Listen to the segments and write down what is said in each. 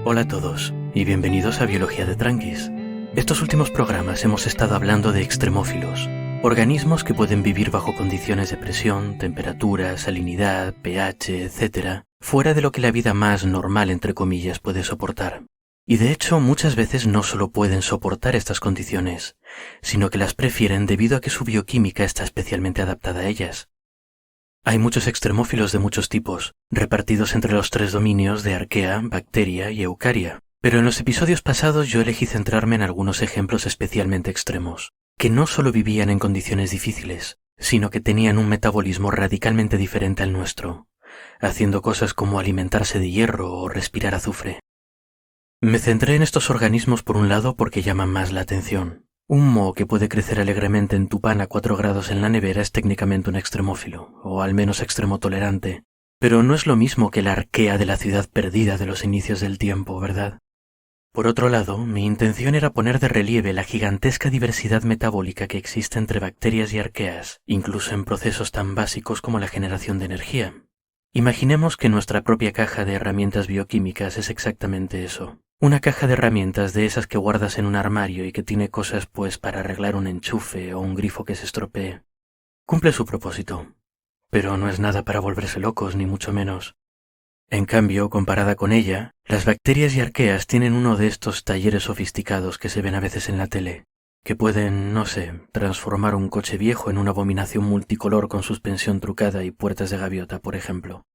Hola a todos y bienvenidos a Biología de Tranquis. Estos últimos programas hemos estado hablando de extremófilos, organismos que pueden vivir bajo condiciones de presión, temperatura, salinidad, pH, etc., fuera de lo que la vida más normal, entre comillas, puede soportar. Y de hecho, muchas veces no solo pueden soportar estas condiciones, sino que las prefieren debido a que su bioquímica está especialmente adaptada a ellas. Hay muchos extremófilos de muchos tipos, repartidos entre los tres dominios de arquea, bacteria y eucaria. Pero en los episodios pasados yo elegí centrarme en algunos ejemplos especialmente extremos, que no solo vivían en condiciones difíciles, sino que tenían un metabolismo radicalmente diferente al nuestro, haciendo cosas como alimentarse de hierro o respirar azufre. Me centré en estos organismos por un lado porque llaman más la atención. Un moho que puede crecer alegremente en tu pan a 4 grados en la nevera es técnicamente un extremófilo, o al menos extremotolerante, pero no es lo mismo que la arquea de la ciudad perdida de los inicios del tiempo, ¿verdad? Por otro lado, mi intención era poner de relieve la gigantesca diversidad metabólica que existe entre bacterias y arqueas, incluso en procesos tan básicos como la generación de energía. Imaginemos que nuestra propia caja de herramientas bioquímicas es exactamente eso. Una caja de herramientas de esas que guardas en un armario y que tiene cosas pues para arreglar un enchufe o un grifo que se estropee. Cumple su propósito, pero no es nada para volverse locos, ni mucho menos. En cambio, comparada con ella, las bacterias y arqueas tienen uno de estos talleres sofisticados que se ven a veces en la tele, que pueden, no sé, transformar un coche viejo en una abominación multicolor con suspensión trucada y puertas de gaviota, por ejemplo.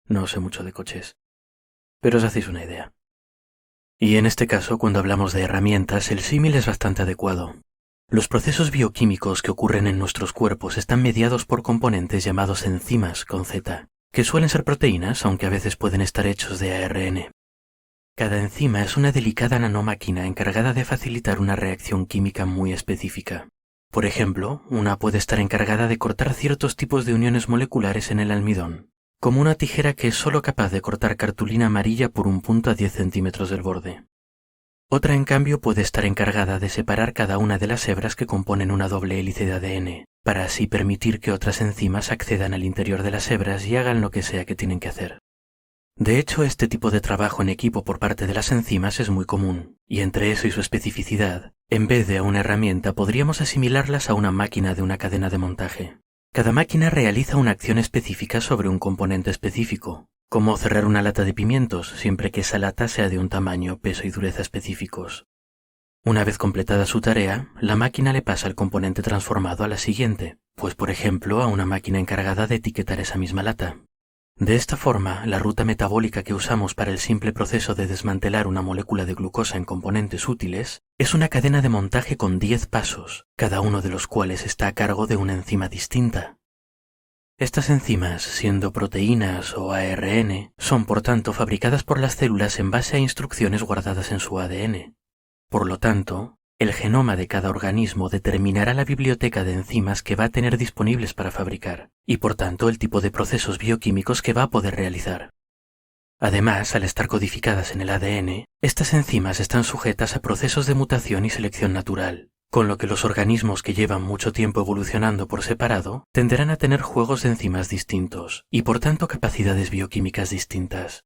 No sé mucho de coches, pero os hacéis una idea. Y en este caso, cuando hablamos de herramientas, el símil es bastante adecuado. Los procesos bioquímicos que ocurren en nuestros cuerpos están mediados por componentes llamados enzimas con Z, que suelen ser proteínas, aunque a veces pueden estar hechos de ARN. Cada enzima es una delicada nanomáquina encargada de facilitar una reacción química muy específica. Por ejemplo, una puede estar encargada de cortar ciertos tipos de uniones moleculares en el almidón, como una tijera que es solo capaz de cortar cartulina amarilla por un punto a 10 centímetros del borde. Otra, en cambio, puede estar encargada de separar cada una de las hebras que componen una doble hélice de ADN, para así permitir que otras enzimas accedan al interior de las hebras y hagan lo que sea que tienen que hacer. De hecho, este tipo de trabajo en equipo por parte de las enzimas es muy común, y entre eso y su especificidad, en vez de a una herramienta podríamos asimilarlas a una máquina de una cadena de montaje. Cada máquina realiza una acción específica sobre un componente específico, como cerrar una lata de pimientos, siempre que esa lata sea de un tamaño, peso y dureza específicos. Una vez completada su tarea, la máquina le pasa el componente transformado a la siguiente, pues por ejemplo a una máquina encargada de etiquetar esa misma lata. De esta forma, la ruta metabólica que usamos para el simple proceso de desmantelar una molécula de glucosa en componentes útiles es una cadena de montaje con 10 pasos, cada uno de los cuales está a cargo de una enzima distinta. Estas enzimas, siendo proteínas o ARN, son por tanto fabricadas por las células en base a instrucciones guardadas en su ADN. Por lo tanto, el genoma de cada organismo determinará la biblioteca de enzimas que va a tener disponibles para fabricar, y por tanto el tipo de procesos bioquímicos que va a poder realizar. Además, al estar codificadas en el ADN, estas enzimas están sujetas a procesos de mutación y selección natural, con lo que los organismos que llevan mucho tiempo evolucionando por separado tenderán a tener juegos de enzimas distintos, y por tanto capacidades bioquímicas distintas.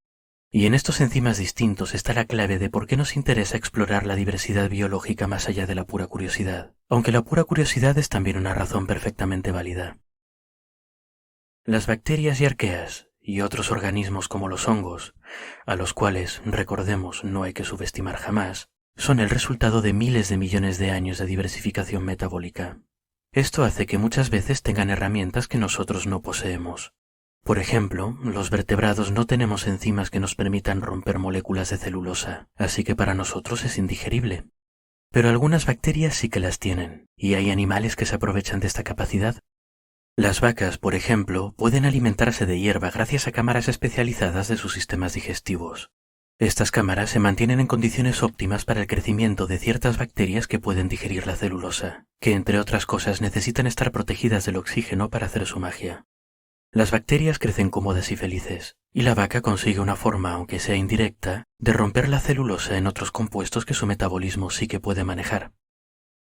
Y en estos enzimas distintos está la clave de por qué nos interesa explorar la diversidad biológica más allá de la pura curiosidad, aunque la pura curiosidad es también una razón perfectamente válida. Las bacterias y arqueas, y otros organismos como los hongos, a los cuales, recordemos, no hay que subestimar jamás, son el resultado de miles de millones de años de diversificación metabólica. Esto hace que muchas veces tengan herramientas que nosotros no poseemos. Por ejemplo, los vertebrados no tenemos enzimas que nos permitan romper moléculas de celulosa, así que para nosotros es indigerible. Pero algunas bacterias sí que las tienen, y hay animales que se aprovechan de esta capacidad. Las vacas, por ejemplo, pueden alimentarse de hierba gracias a cámaras especializadas de sus sistemas digestivos. Estas cámaras se mantienen en condiciones óptimas para el crecimiento de ciertas bacterias que pueden digerir la celulosa, que entre otras cosas necesitan estar protegidas del oxígeno para hacer su magia. Las bacterias crecen cómodas y felices, y la vaca consigue una forma, aunque sea indirecta, de romper la celulosa en otros compuestos que su metabolismo sí que puede manejar.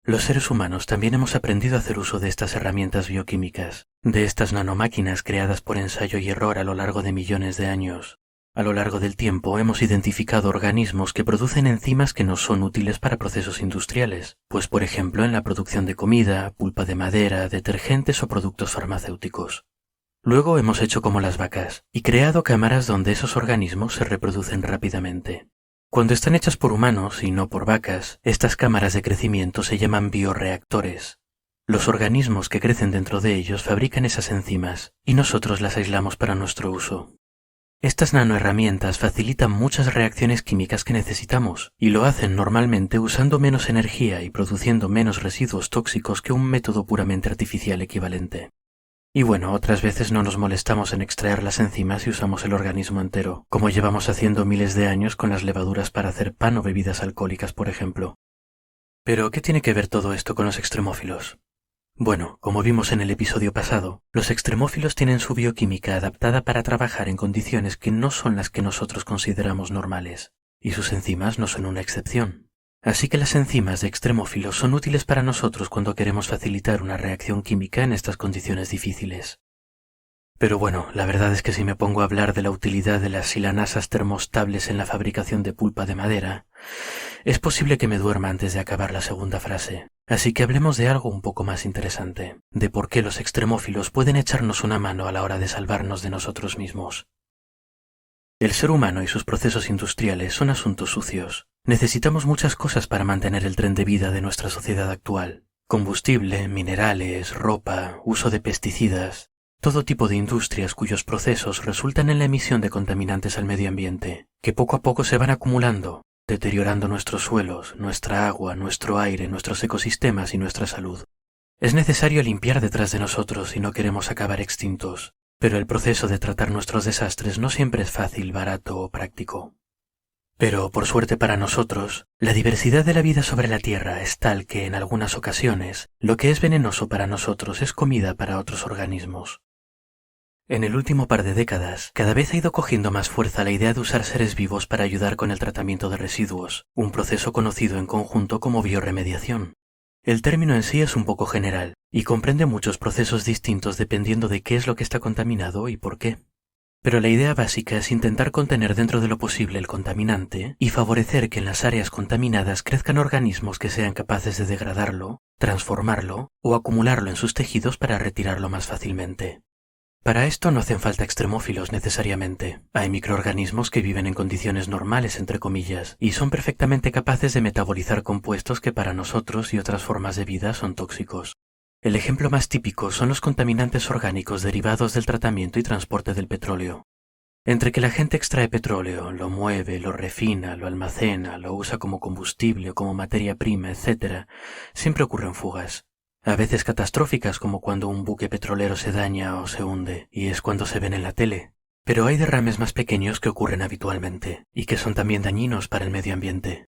Los seres humanos también hemos aprendido a hacer uso de estas herramientas bioquímicas, de estas nanomáquinas creadas por ensayo y error a lo largo de millones de años. A lo largo del tiempo hemos identificado organismos que producen enzimas que nos son útiles para procesos industriales, pues por ejemplo en la producción de comida, pulpa de madera, detergentes o productos farmacéuticos. Luego hemos hecho como las vacas y creado cámaras donde esos organismos se reproducen rápidamente. Cuando están hechas por humanos y no por vacas, estas cámaras de crecimiento se llaman bioreactores. Los organismos que crecen dentro de ellos fabrican esas enzimas y nosotros las aislamos para nuestro uso. Estas nanoherramientas facilitan muchas reacciones químicas que necesitamos y lo hacen normalmente usando menos energía y produciendo menos residuos tóxicos que un método puramente artificial equivalente. Y bueno, otras veces no nos molestamos en extraer las enzimas y usamos el organismo entero, como llevamos haciendo miles de años con las levaduras para hacer pan o bebidas alcohólicas, por ejemplo. Pero, ¿qué tiene que ver todo esto con los extremófilos? Bueno, como vimos en el episodio pasado, los extremófilos tienen su bioquímica adaptada para trabajar en condiciones que no son las que nosotros consideramos normales, y sus enzimas no son una excepción. Así que las enzimas de extremófilos son útiles para nosotros cuando queremos facilitar una reacción química en estas condiciones difíciles. Pero bueno, la verdad es que si me pongo a hablar de la utilidad de las silanasas termostables en la fabricación de pulpa de madera, es posible que me duerma antes de acabar la segunda frase. Así que hablemos de algo un poco más interesante, de por qué los extremófilos pueden echarnos una mano a la hora de salvarnos de nosotros mismos. El ser humano y sus procesos industriales son asuntos sucios. Necesitamos muchas cosas para mantener el tren de vida de nuestra sociedad actual. Combustible, minerales, ropa, uso de pesticidas, todo tipo de industrias cuyos procesos resultan en la emisión de contaminantes al medio ambiente, que poco a poco se van acumulando, deteriorando nuestros suelos, nuestra agua, nuestro aire, nuestros ecosistemas y nuestra salud. Es necesario limpiar detrás de nosotros si no queremos acabar extintos, pero el proceso de tratar nuestros desastres no siempre es fácil, barato o práctico. Pero, por suerte para nosotros, la diversidad de la vida sobre la Tierra es tal que en algunas ocasiones, lo que es venenoso para nosotros es comida para otros organismos. En el último par de décadas, cada vez ha ido cogiendo más fuerza la idea de usar seres vivos para ayudar con el tratamiento de residuos, un proceso conocido en conjunto como bioremediación. El término en sí es un poco general, y comprende muchos procesos distintos dependiendo de qué es lo que está contaminado y por qué. Pero la idea básica es intentar contener dentro de lo posible el contaminante y favorecer que en las áreas contaminadas crezcan organismos que sean capaces de degradarlo, transformarlo o acumularlo en sus tejidos para retirarlo más fácilmente. Para esto no hacen falta extremófilos necesariamente. Hay microorganismos que viven en condiciones normales, entre comillas, y son perfectamente capaces de metabolizar compuestos que para nosotros y otras formas de vida son tóxicos. El ejemplo más típico son los contaminantes orgánicos derivados del tratamiento y transporte del petróleo. Entre que la gente extrae petróleo, lo mueve, lo refina, lo almacena, lo usa como combustible o como materia prima, etc., siempre ocurren fugas. A veces catastróficas como cuando un buque petrolero se daña o se hunde, y es cuando se ven en la tele. Pero hay derrames más pequeños que ocurren habitualmente, y que son también dañinos para el medio ambiente.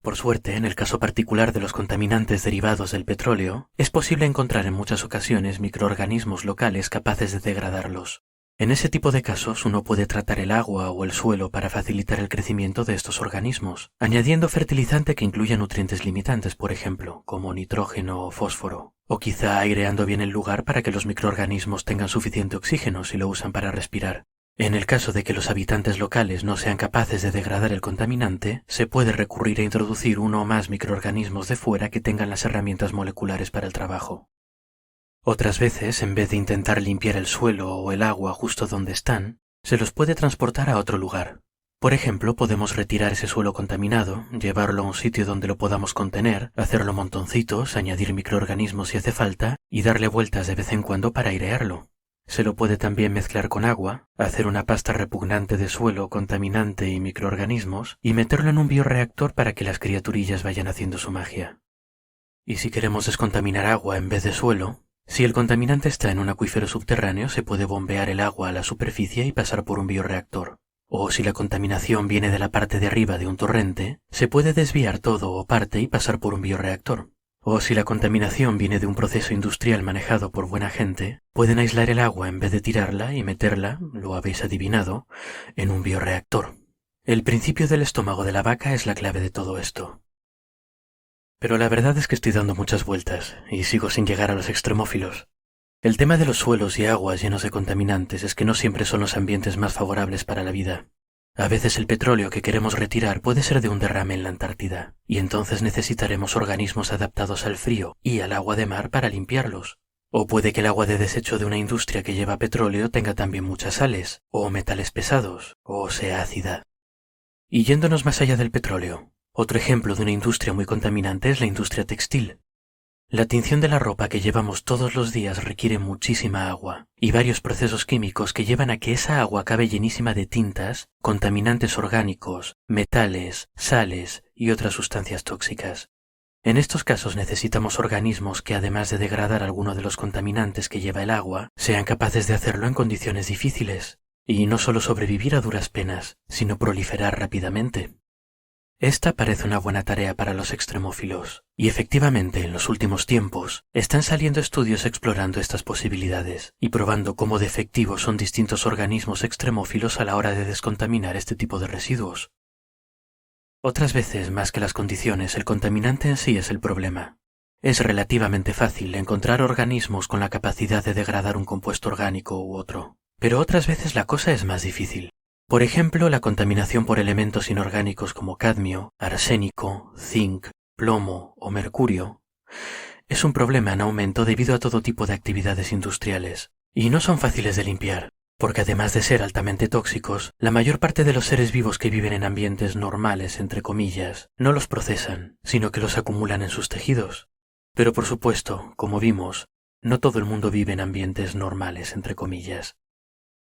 Por suerte, en el caso particular de los contaminantes derivados del petróleo, es posible encontrar en muchas ocasiones microorganismos locales capaces de degradarlos. En ese tipo de casos uno puede tratar el agua o el suelo para facilitar el crecimiento de estos organismos, añadiendo fertilizante que incluya nutrientes limitantes, por ejemplo, como nitrógeno o fósforo, o quizá aireando bien el lugar para que los microorganismos tengan suficiente oxígeno si lo usan para respirar. En el caso de que los habitantes locales no sean capaces de degradar el contaminante, se puede recurrir a introducir uno o más microorganismos de fuera que tengan las herramientas moleculares para el trabajo. Otras veces, en vez de intentar limpiar el suelo o el agua justo donde están, se los puede transportar a otro lugar. Por ejemplo, podemos retirar ese suelo contaminado, llevarlo a un sitio donde lo podamos contener, hacerlo montoncitos, añadir microorganismos si hace falta y darle vueltas de vez en cuando para airearlo. Se lo puede también mezclar con agua, hacer una pasta repugnante de suelo, contaminante y microorganismos y meterlo en un bioreactor para que las criaturillas vayan haciendo su magia. Y si queremos descontaminar agua en vez de suelo, si el contaminante está en un acuífero subterráneo, se puede bombear el agua a la superficie y pasar por un bioreactor. O si la contaminación viene de la parte de arriba de un torrente, se puede desviar todo o parte y pasar por un bioreactor. O si la contaminación viene de un proceso industrial manejado por buena gente, pueden aislar el agua en vez de tirarla y meterla, lo habéis adivinado, en un bioreactor. El principio del estómago de la vaca es la clave de todo esto. Pero la verdad es que estoy dando muchas vueltas y sigo sin llegar a los extremófilos. El tema de los suelos y aguas llenos de contaminantes es que no siempre son los ambientes más favorables para la vida. A veces el petróleo que queremos retirar puede ser de un derrame en la Antártida, y entonces necesitaremos organismos adaptados al frío y al agua de mar para limpiarlos. O puede que el agua de desecho de una industria que lleva petróleo tenga también muchas sales, o metales pesados, o sea ácida. Y yéndonos más allá del petróleo, otro ejemplo de una industria muy contaminante es la industria textil. La tinción de la ropa que llevamos todos los días requiere muchísima agua y varios procesos químicos que llevan a que esa agua acabe llenísima de tintas, contaminantes orgánicos, metales, sales y otras sustancias tóxicas. En estos casos necesitamos organismos que, además de degradar alguno de los contaminantes que lleva el agua, sean capaces de hacerlo en condiciones difíciles, y no solo sobrevivir a duras penas, sino proliferar rápidamente. Esta parece una buena tarea para los extremófilos, y efectivamente en los últimos tiempos están saliendo estudios explorando estas posibilidades y probando cómo de efectivos son distintos organismos extremófilos a la hora de descontaminar este tipo de residuos. Otras veces, más que las condiciones, el contaminante en sí es el problema. Es relativamente fácil encontrar organismos con la capacidad de degradar un compuesto orgánico u otro, pero otras veces la cosa es más difícil. Por ejemplo, la contaminación por elementos inorgánicos como cadmio, arsénico, zinc, plomo o mercurio es un problema en aumento debido a todo tipo de actividades industriales, y no son fáciles de limpiar, porque además de ser altamente tóxicos, la mayor parte de los seres vivos que viven en ambientes normales, entre comillas, no los procesan, sino que los acumulan en sus tejidos. Pero por supuesto, como vimos, no todo el mundo vive en ambientes normales, entre comillas.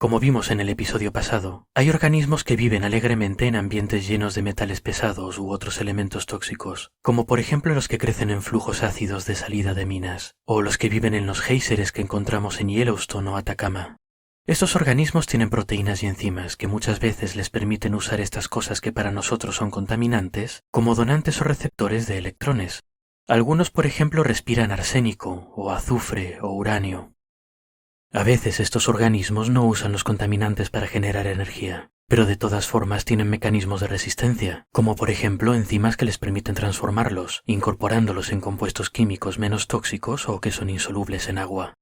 Como vimos en el episodio pasado, hay organismos que viven alegremente en ambientes llenos de metales pesados u otros elementos tóxicos, como por ejemplo los que crecen en flujos ácidos de salida de minas, o los que viven en los géiseres que encontramos en Yellowstone o Atacama. Estos organismos tienen proteínas y enzimas que muchas veces les permiten usar estas cosas que para nosotros son contaminantes como donantes o receptores de electrones. Algunos, por ejemplo, respiran arsénico, o azufre, o uranio. A veces estos organismos no usan los contaminantes para generar energía, pero de todas formas tienen mecanismos de resistencia, como por ejemplo enzimas que les permiten transformarlos, incorporándolos en compuestos químicos menos tóxicos o que son insolubles en agua.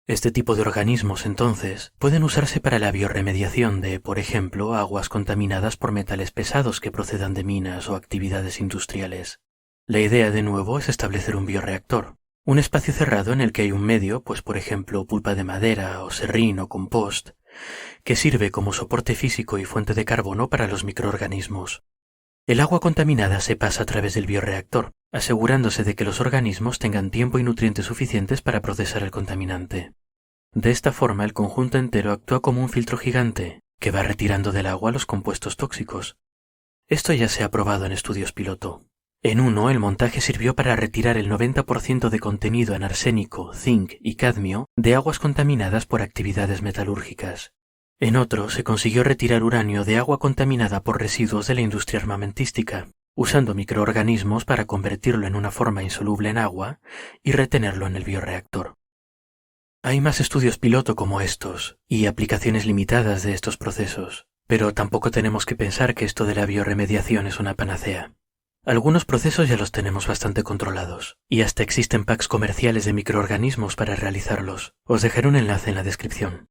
Este tipo de organismos, entonces, pueden usarse para la biorremediación de, por ejemplo, aguas contaminadas por metales pesados que procedan de minas o actividades industriales. La idea, de nuevo, es establecer un bioreactor. Un espacio cerrado en el que hay un medio, pues por ejemplo pulpa de madera o serrín o compost, que sirve como soporte físico y fuente de carbono para los microorganismos. El agua contaminada se pasa a través del bioreactor, asegurándose de que los organismos tengan tiempo y nutrientes suficientes para procesar el contaminante. De esta forma el conjunto entero actúa como un filtro gigante, que va retirando del agua los compuestos tóxicos. Esto ya se ha probado en estudios piloto. En uno, el montaje sirvió para retirar el 90% de contenido en arsénico, zinc y cadmio de aguas contaminadas por actividades metalúrgicas. En otro, se consiguió retirar uranio de agua contaminada por residuos de la industria armamentística, usando microorganismos para convertirlo en una forma insoluble en agua y retenerlo en el bioreactor. Hay más estudios piloto como estos, y aplicaciones limitadas de estos procesos, pero tampoco tenemos que pensar que esto de la biorremediación es una panacea. Algunos procesos ya los tenemos bastante controlados, y hasta existen packs comerciales de microorganismos para realizarlos. Os dejaré un enlace en la descripción.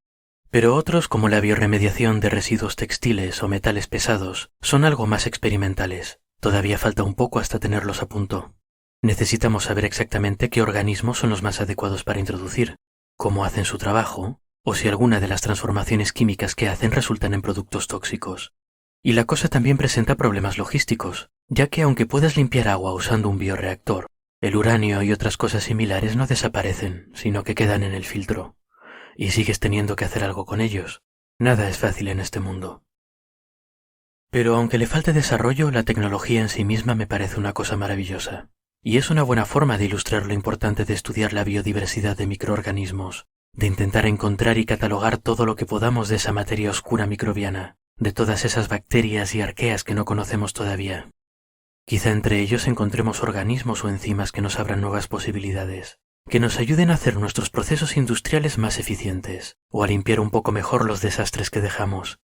Pero otros, como la biorremediación de residuos textiles o metales pesados, son algo más experimentales. Todavía falta un poco hasta tenerlos a punto. Necesitamos saber exactamente qué organismos son los más adecuados para introducir, cómo hacen su trabajo, o si alguna de las transformaciones químicas que hacen resultan en productos tóxicos. Y la cosa también presenta problemas logísticos, ya que aunque puedas limpiar agua usando un bioreactor, el uranio y otras cosas similares no desaparecen, sino que quedan en el filtro, y sigues teniendo que hacer algo con ellos. Nada es fácil en este mundo. Pero aunque le falte desarrollo, la tecnología en sí misma me parece una cosa maravillosa, y es una buena forma de ilustrar lo importante de estudiar la biodiversidad de microorganismos, de intentar encontrar y catalogar todo lo que podamos de esa materia oscura microbiana, de todas esas bacterias y arqueas que no conocemos todavía. Quizá entre ellos encontremos organismos o enzimas que nos abran nuevas posibilidades, que nos ayuden a hacer nuestros procesos industriales más eficientes, o a limpiar un poco mejor los desastres que dejamos.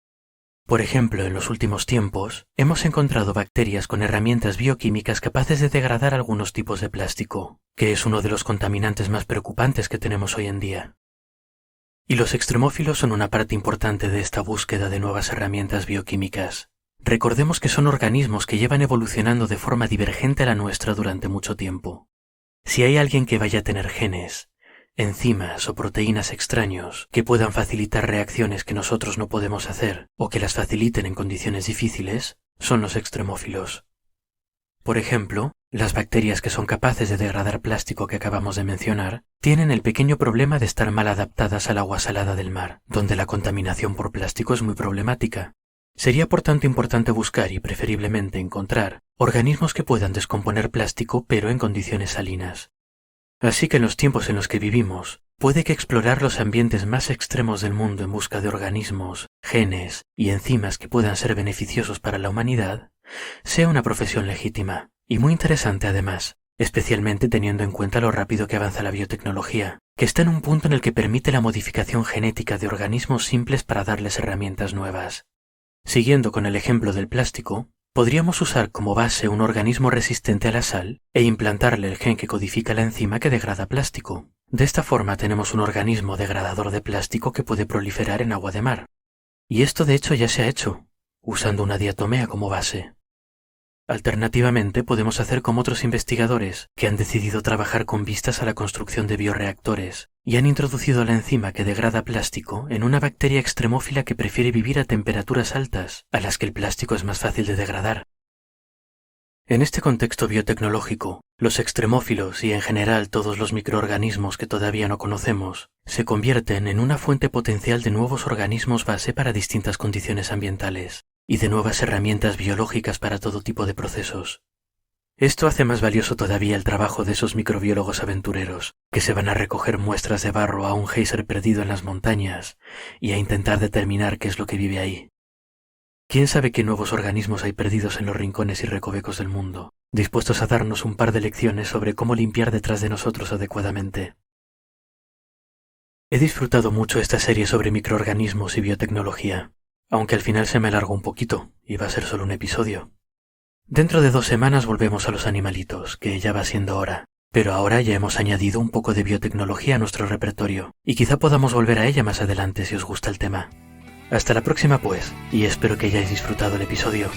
Por ejemplo, en los últimos tiempos, hemos encontrado bacterias con herramientas bioquímicas capaces de degradar algunos tipos de plástico, que es uno de los contaminantes más preocupantes que tenemos hoy en día. Y los extremófilos son una parte importante de esta búsqueda de nuevas herramientas bioquímicas. Recordemos que son organismos que llevan evolucionando de forma divergente a la nuestra durante mucho tiempo. Si hay alguien que vaya a tener genes, enzimas o proteínas extraños que puedan facilitar reacciones que nosotros no podemos hacer o que las faciliten en condiciones difíciles, son los extremófilos. Por ejemplo, las bacterias que son capaces de degradar plástico que acabamos de mencionar tienen el pequeño problema de estar mal adaptadas al agua salada del mar, donde la contaminación por plástico es muy problemática. Sería por tanto importante buscar y preferiblemente encontrar organismos que puedan descomponer plástico pero en condiciones salinas. Así que en los tiempos en los que vivimos, puede que explorar los ambientes más extremos del mundo en busca de organismos, genes y enzimas que puedan ser beneficiosos para la humanidad sea una profesión legítima y muy interesante además, especialmente teniendo en cuenta lo rápido que avanza la biotecnología, que está en un punto en el que permite la modificación genética de organismos simples para darles herramientas nuevas. Siguiendo con el ejemplo del plástico, podríamos usar como base un organismo resistente a la sal e implantarle el gen que codifica la enzima que degrada plástico. De esta forma tenemos un organismo degradador de plástico que puede proliferar en agua de mar. Y esto de hecho ya se ha hecho, usando una diatomea como base. Alternativamente, podemos hacer como otros investigadores que han decidido trabajar con vistas a la construcción de bioreactores y han introducido la enzima que degrada plástico en una bacteria extremófila que prefiere vivir a temperaturas altas, a las que el plástico es más fácil de degradar. En este contexto biotecnológico, los extremófilos y en general todos los microorganismos que todavía no conocemos se convierten en una fuente potencial de nuevos organismos base para distintas condiciones ambientales y de nuevas herramientas biológicas para todo tipo de procesos. Esto hace más valioso todavía el trabajo de esos microbiólogos aventureros, que se van a recoger muestras de barro a un geyser perdido en las montañas y a intentar determinar qué es lo que vive ahí. ¿Quién sabe qué nuevos organismos hay perdidos en los rincones y recovecos del mundo, dispuestos a darnos un par de lecciones sobre cómo limpiar detrás de nosotros adecuadamente? He disfrutado mucho esta serie sobre microorganismos y biotecnología, aunque al final se me alargó un poquito, y va a ser solo un episodio. Dentro de 2 semanas volvemos a los animalitos, que ya va siendo hora, pero ahora ya hemos añadido un poco de biotecnología a nuestro repertorio, y quizá podamos volver a ella más adelante si os gusta el tema. Hasta la próxima pues, y espero que hayáis disfrutado el episodio.